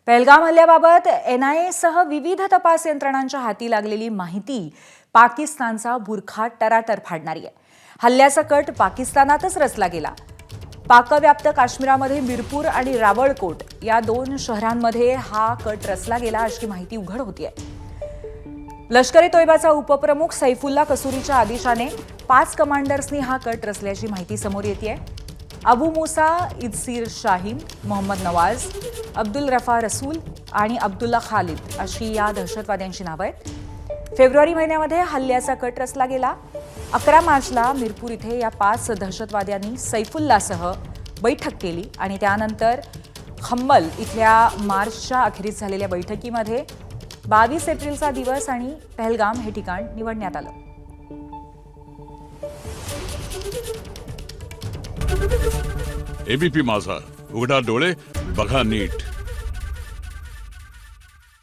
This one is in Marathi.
पहलगाम हल्ल्याबाबत NIA सह विविध तपास यंत्रणांच्या हाती लागलेली माहिती पाकिस्तानचा बुरखा टराटर फाडणारी आहे। हल्ल्याचा कट पाकिस्तानातच रचला गेला। पाकव्याप्त काश्मीरामध्ये मिरपूर आणि रावळकोट या 2 शहरांमध्ये हा कट रचला गेला अशी माहिती उघड होतीये। लष्कर-ए-तोयबाचा उपप्रमुख सैफुल्ला कसुरीच्या आदेशाने 5 कमांडर्सनी हा कट रचल्याची माहिती समोर येतेय। अबू मूसा इदसीर शाहीन, मोहम्मद नवाज, अब्दुल रफा रसूल आणि अब्दुल्ला खालिद अशी या दहशतवाद्यांची नावं आहेत। फेब्रुवारी महिन्यामध्ये हल्ल्याचा कट रचला गेला। 11 मार्चला मिरपूर इथे या 5 दहशतवाद्यांनी सैफुल्लासह बैठक केली आणि त्यानंतर खम्मल इथल्या मार्चच्या अखेरीस झालेल्या बैठकीमध्ये 22 एप्रिलचा दिवस आणि पहलगाम हे ठिकाण निवडण्यात आलं। ABP माझा, उघडा डोळे बघा नीट।